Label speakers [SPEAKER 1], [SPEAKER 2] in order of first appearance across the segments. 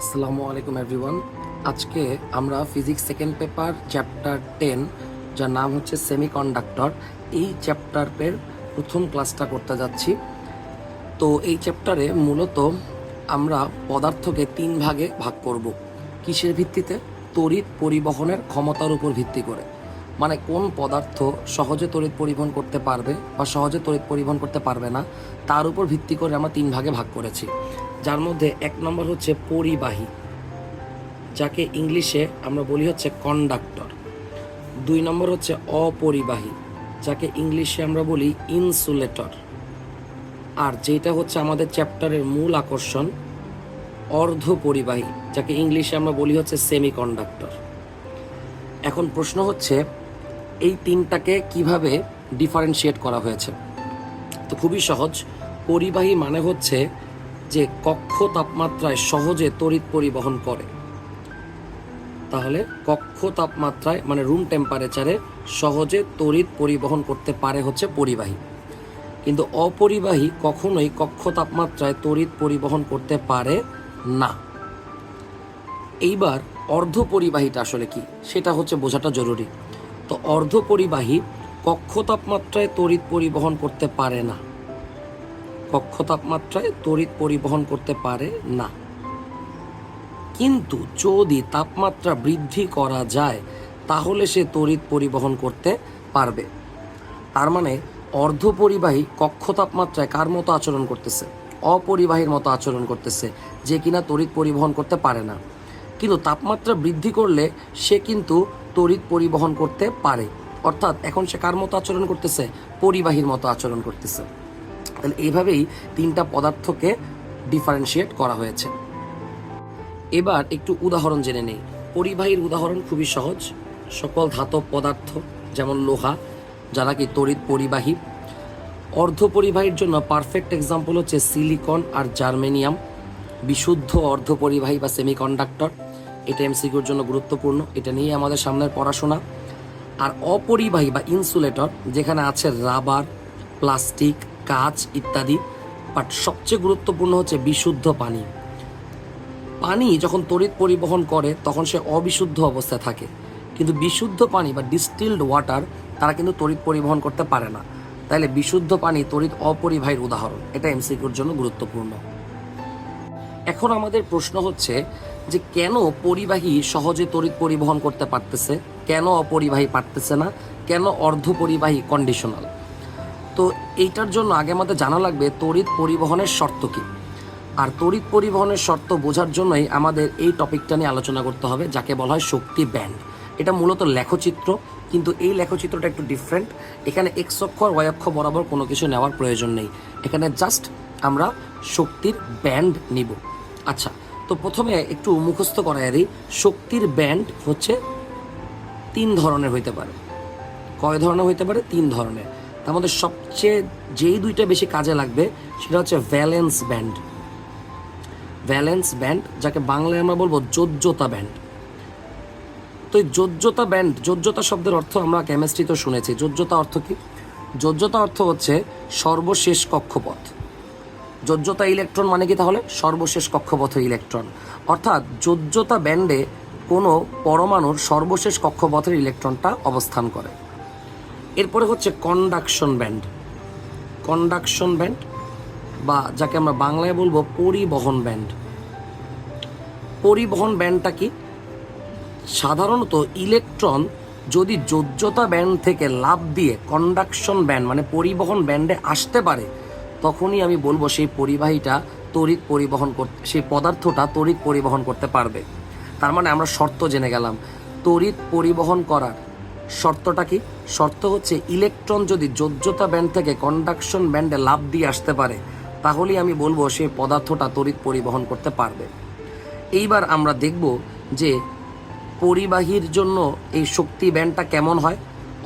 [SPEAKER 1] আসসালামু আলাইকুম এভরিওয়ান। আজকে আমরা ফিজিক্স সেকেন্ড পেপার চ্যাপ্টার 10 যার নাম হচ্ছে সেমিকন্ডাক্টর, এই চ্যাপ্টারের প্রথম ক্লাসটা করতে যাচ্ছি। তো এই চ্যাপ্টারে মূলত আমরা পদার্থকে 3 ভাগে ভাগ করব। কিসের ভিত্তিতে? তড়িৎ পরিবহনের ক্ষমতার উপর ভিত্তি করে। মানে কোন পদার্থ সহজে তড়িৎ পরিবহন করতে পারবে বা সহজে তড়িৎ পরিবহন করতে পারবে না, তার উপর ভিত্তি করে আমরা 3 ভাগে ভাগ করেছি। যার মধ্যে 1 নম্বর হচ্ছে পরিবাহী, যাকে ইংলিশে আমরা বলি হচ্ছে কন্ডাক্টর। 2 নম্বর হচ্ছে অপরিবাহী, যাকে ইংলিশে আমরা বলি ইনসুলেটর। আর যেটা হচ্ছে আমাদের চ্যাপ্টারের মূল আকর্ষণ, অর্ধপরিবাহী, যাকে ইংলিশে আমরা বলি হচ্ছে সেমিকন্ডাক্টর। এখন প্রশ্ন হচ্ছে এই 3টাকে কিভাবে ডিফারেন্সিয়েট করা হয়েছে। তো খুবই সহজ। পরিবাহী মানে হচ্ছে যে কক্ষ তাপমাত্রায় সহজে তড়িৎ পরিবহন করে। তাহলে কক্ষ তাপমাত্রায় মানে রুম টেম্পারেচারে সহজে তড়িৎ পরিবহন করতে পারে হচ্ছে পরিবাহী। কিন্তু অপরিবাহী কখনোই কক্ষ তাপমাত্রায় তড়িৎ পরিবহন করতে পারে না। এইবার অর্ধপরিবাহীটা আসলে কি সেটা হচ্ছে বোঝাটা জরুরি। তো অর্ধপরিবাহী কক্ষ তাপমাত্রায় তড়িৎ পরিবহন করতে পারে না, কক্ষ তাপমাত্রায় তড়িৎ পরিবহন করতে পারে না। কিন্তু যদি তাপমাত্রা বৃদ্ধি করা যায় তাহলে সে তড়িৎ পরিবহন করতে পারবে। তার মানে অর্ধপরিবাহী কক্ষ তাপমাত্রায় কার মতো আচরণ করতেছে? অপরিবাহীর মতো আচরণ করতেছে, যে কিনা তড়িৎ পরিবহন করতে পারে না। কিন্তু তাপমাত্রা বৃদ্ধি করলে সে কিন্তু তড়িৎ পরিবহন করতে পারে। অর্থাৎ এখন সে কার মতো আচরণ করতেছে? পরিবাহীর মতো আচরণ করতেছে। তাহলে এইভাবেই 3টা পদার্থকে ডিফারেন্সিয়েট করা হয়েছে। এবার একটু উদাহরণ জেনে নেই। পরিবাহীর উদাহরণ খুবই সহজ। সকল ধাতব পদার্থ যেমন লোহা, যারা কি তড়িৎ পরিবাহী। অর্ধপরিবাহীর জন্য পারফেক্ট এক্সাম্পল হচ্ছে সিলিকন আর জার্মেনিয়াম, বিশুদ্ধ অর্ধপরিবাহী বা সেমিকন্ডাক্টর। এটা এমসিকিউর জন্য গুরুত্বপূর্ণ, এটা নিয়ে আমাদের সামনের পড়াশোনা। আর অপরিবাহী বা ইনসুলেটর, যেখানে আছে রাবার, প্লাস্টিক, কাঁচ ইত্যাদি। বাট সবচেয়ে গুরুত্বপূর্ণ হচ্ছে বিশুদ্ধ পানি। পানি যখন তড়িৎ পরিবহন করে তখন সে অবিশুদ্ধ অবস্থায় থাকে, কিন্তু বিশুদ্ধ পানি বা ডিস্টিলড ওয়াটার তারা কিন্তু তড়িৎ পরিবহন করতে পারে না। তাইলে বিশুদ্ধ পানি তড়িৎ অপরিবাহীর উদাহরণ। এটা এমসিকিউর জন্য গুরুত্বপূর্ণ। এখন আমাদের প্রশ্ন হচ্ছে যে কেন পরিবাহী সহজে তড়িৎ পরিবহন করতে পারতেছে, কেন অপরিবাহী পারতেছে না, কেন অর্ধপরিবাহী কন্ডিশনাল। তো এইটার জন্য আগে আমাদের জানা লাগবে তড়িৎ পরিবহনের শর্ত কী। আর তড়িৎ পরিবহনের শর্ত বোঝার জন্যই আমাদের এই টপিকটা নিয়ে আলোচনা করতে হবে, যাকে বলা হয় শক্তি ব্যান্ড। এটা মূলত লেখচিত্র, কিন্তু এই লেখচিত্রটা একটু ডিফারেন্ট। এখানে এক্স অক্ষ আর ওয়াই অক্ষ বরাবর কোনো কিছু নেওয়ার প্রয়োজন নেই। এখানে জাস্ট আমরা শক্তির ব্যান্ড নিব। আচ্ছা, তো প্রথমে একটু মুখস্থ করাই দিই। শক্তির ব্যান্ড হচ্ছে 3 ধরনের হইতে পারে। কয় ধরনের হইতে পারে? 3 ধরনের। তার মধ্যে সবচেয়ে যেই 2টা বেশি কাজে লাগবে সেটা হচ্ছে ভ্যালেন্স ব্যান্ড। ভ্যালেন্স ব্যান্ড, যাকে বাংলায় আমরা বলবো যোজ্যতা ব্যান্ড। তো এই যোজ্যতা ব্যান্ড, যোজ্যতা শব্দের অর্থ আমরা কেমিস্ট্রিতে শুনেছি। যোজ্যতা অর্থ কি? যোজ্যতা অর্থ হচ্ছে সর্বশেষ কক্ষপথ। যোজ্যতা ইলেকট্রন মানে কি তাহলে? সর্বশেষ কক্ষপথের ইলেকট্রন। অর্থাৎ যোজ্যতা ব্যান্ডে কোনো পরমাণুর সর্বশেষ কক্ষপথের ইলেকট্রনটা অবস্থান করে। এরপরে হচ্ছে কন্ডাকশন ব্যান্ড। কন্ডাকশন ব্যান্ড বা যাকে আমরা বাংলায় বলবো পরিবহন ব্যান্ড। পরিবহন ব্যান্ডটা কি? সাধারণত ইলেকট্রন যদি যোজ্যতা ব্যান্ড থেকে লাফ দিয়ে কন্ডাকশন ব্যান্ড মানে পরিবহন ব্যান্ডে আসতে পারে, তখনই আমি বলবো সেই পরিবাহীটা তড়িৎ পরিবহন করতে, সেই পদার্থটা তড়িৎ পরিবহন করতে পারবে। তার মানে আমরা শর্ত জেনে গেলাম। তড়িৎ পরিবহন করার শর্তটা কি? শর্ত হচ্ছে ইলেকট্রন যদি যোজ্যতা ব্যান্ড থেকে কন্ডাকশন ব্যান্ডে লাফ দিয়ে আসতে পারে, তাহলেই আমি বলবো সেই পদার্থটা তড়িৎ পরিবহন করতে পারবে। এইবার আমরা দেখব যে পরিবাহীর জন্য এই শক্তি ব্যান্ডটা কেমন হয়,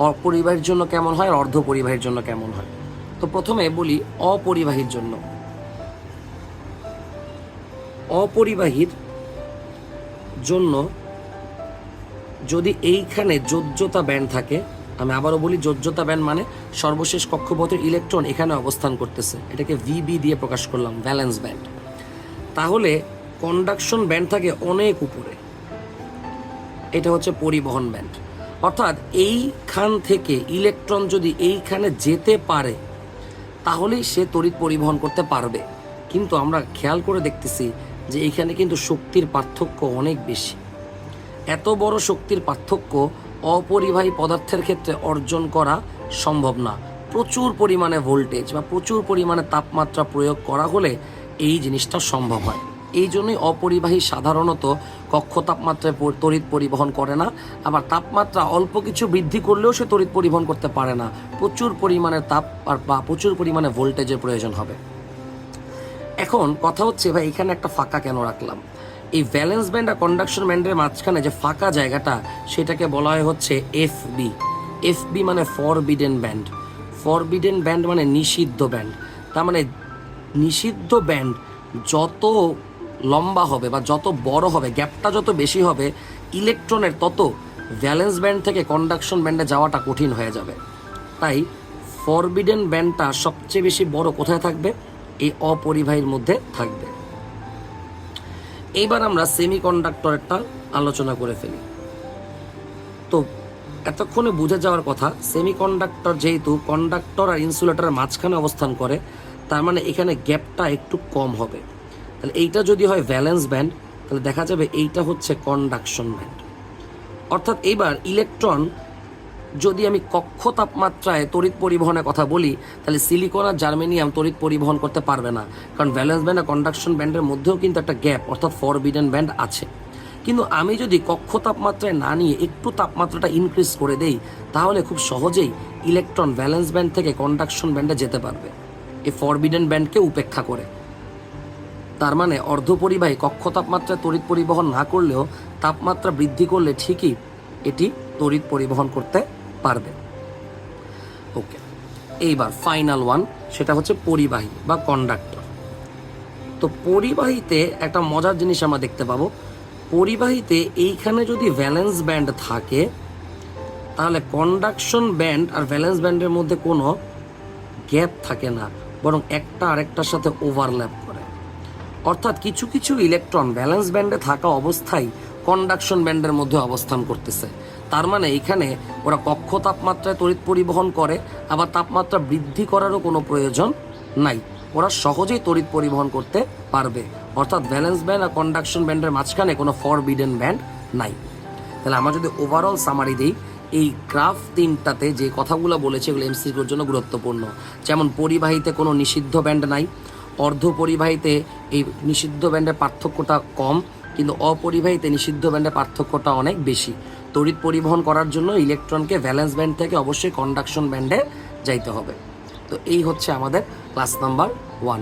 [SPEAKER 1] অপরিবাহীর জন্য কেমন হয়, আর অর্ধপরিবাহীর জন্য কেমন হয়। তো প্রথমে বলি অপরিবাহীর জন্য। অপরিবাহীর জন্য যদি এইখানে যোজ্যতা ব্যান্ড থাকে, আমি আবারও বলি যোজ্যতা ব্যান্ড মানে সর্বশেষ কক্ষপথের ইলেকট্রন এখানে অবস্থান করতেছে, এটাকে ভিবি দিয়ে প্রকাশ করলাম, ভ্যালেন্স ব্যান্ড। তাহলে কন্ডাকশন ব্যান্ড থাকে অনেক উপরে, এটা হচ্ছে পরিবহন ব্যান্ড। অর্থাৎ এইখান থেকে ইলেকট্রন যদি এইখানে যেতে পারে তাহলেই সে তড়িৎ পরিবহন করতে পারবে। কিন্তু আমরা খেয়াল করে দেখতেছি যে এইখানে কিন্তু শক্তির পার্থক্য অনেক বেশি। এত বড় শক্তির পার্থক্য অপরিবাহী পদার্থের ক্ষেত্রে অর্জন করা সম্ভব না। প্রচুর পরিমাণে ভোল্টেজ বা প্রচুর পরিমাণে তাপমাত্রা প্রয়োগ করা হলে এই জিনিসটা সম্ভব হয়। এই জন্যই অপরিবাহী সাধারণত কক্ষ তাপমাত্রায় তড়িৎ পরিবহন করে না। আবার তাপমাত্রা অল্প কিছু বৃদ্ধি করলেও সে তড়িৎ পরিবহন করতে পারে না, প্রচুর পরিমাণে তাপ বা প্রচুর পরিমাণে ভোল্টেজের প্রয়োজন হবে। এখন কথা হচ্ছে ভাই এখানে একটা ফাঁকা কেন রাখলাম? এই ভ্যালেন্স ব্যান্ড আর কন্ডাকশন ব্যান্ডের মাঝখানে যে ফাঁকা জায়গাটা সেটাকে বলা হয় হচ্ছে এফবি। এফবি মানে ফরবিডেন ব্যান্ড। ফরবিডেন ব্যান্ড মানে নিষিদ্ধ ব্যান্ড। তার মানে নিষিদ্ধ ব্যান্ড যত লম্বা হবে বা যত বড় হবে, গ্যাপটা যত বেশি হবে, ইলেকট্রনের তত ভ্যালেন্স ব্যান্ড থেকে কন্ডাকশন ব্যান্ডে যাওয়াটা কঠিন হয়ে যাবে। তাই ফরবিডেন ব্যান্ডটা সবচেয়ে বেশি বড় কোথায় থাকবে? এই অপরিবাহীর মধ্যে থাকবে। এইবার আমরা সেমিকন্ডাক্টরেরটা আলোচনা করে ফেলি। তো এতক্ষণে বুঝে যাওয়ার কথা, সেমিকন্ডাক্টর যেহেতু কন্ডাক্টর আর ইনসুলেটরের মাঝখানে অবস্থান করে, তার মানে এখানে গ্যাপটা একটু কম হবে। তাহলে এইটা যদি হয় ভ্যালেন্স ব্যান্ড, তাহলে দেখা যাবে এইটা হচ্ছে কন্ডাকশন ব্যান্ড। অর্থাৎ এইবার ইলেকট্রন যদি আমি কক্ষ তাপমাত্রায় তড়িৎ পরিবহনের কথা বলি, তাহলে সিলিকন আর জার্মেনিয়াম তড়িৎ পরিবহন করতে পারবে না, কারণ ভ্যালেন্স ব্যান্ড আর কন্ডাকশন ব্যান্ডের মধ্যেও কিন্তু একটা গ্যাপ অর্থাৎ ফরবিডেন ব্যান্ড আছে। কিন্তু আমি যদি কক্ষ তাপমাত্রায় না নিয়ে একটু তাপমাত্রাটা ইনক্রিজ করে দেই, তাহলে খুব সহজেই ইলেকট্রন ভ্যালেন্স ব্যান্ড থেকে কন্ডাকশন ব্যান্ডে যেতে পারবে এই ফরবিডেন ব্যান্ডকে উপেক্ষা করে। তার মানে অর্ধপরিবাহী কক্ষ তাপমাত্রায় তড়িৎ পরিবহন না করলেও তাপমাত্রা বৃদ্ধি করলে ঠিকই এটি তড়িৎ পরিবহন করতে পারবে। ওকে, এইবার ফাইনাল ওয়ান, সেটা হচ্ছে পরিবাহী বা কন্ডাক্টর। তো পরিবাহীতে একটা মজার জিনিস আমরা দেখতে পাবো। পরিবাহীতে এইখানে যদি ভ্যালেন্স ব্যান্ড থাকে, তাহলে কন্ডাকশন ব্যান্ড আর ভ্যালেন্স ব্যান্ডের মধ্যে কোনো গ্যাপ থাকে না, বরং একটা আরেকটার সাথে ওভারল্যাপ করে। অর্থাৎ কিছু কিছু ইলেকট্রন ভ্যালেন্স ব্যান্ডে থাকা অবস্থায় কন্ডাকশন ব্যান্ডের মধ্যে অবস্থান করতেছে। তার মানে এখানে ওরা কক্ষ তাপমাত্রায় তড়িৎ পরিবহন করে, আবার তাপমাত্রা বৃদ্ধি করারও কোনো প্রয়োজন নাই, ওরা সহজেই তড়িৎ পরিবহন করতে পারবে। অর্থাৎ ভ্যালেন্স ব্যান্ড আর কন্ডাকশন ব্যান্ডের মাঝখানে কোনো ফরবিডেন ব্যান্ড নাই। তাহলে আমরা যদি ওভারঅল সামারি দিই, এই গ্রাফ তিনটাতে যে কথাগুলো বলেছে এগুলো এমসিকিউর জন্য গুরুত্বপূর্ণ। যেমন পরিবাহীতে কোনো নিষিদ্ধ ব্যান্ড নাই, অর্ধপরিবাহীতে এই নিষিদ্ধ ব্যান্ডের পার্থক্যটা কম, কিন্তু অপরিবাহীতে নিষিদ্ধ ব্যান্ডের পার্থক্যটা অনেক বেশি। তড়িৎ পরিবহন করার জন্য ইলেকট্রনকে ভ্যালেন্স ব্যান্ড থেকে অবশ্যই কন্ডাকশন ব্যান্ডে যাইতে হবে। তো এই হচ্ছে আমাদের ক্লাস নাম্বার 1।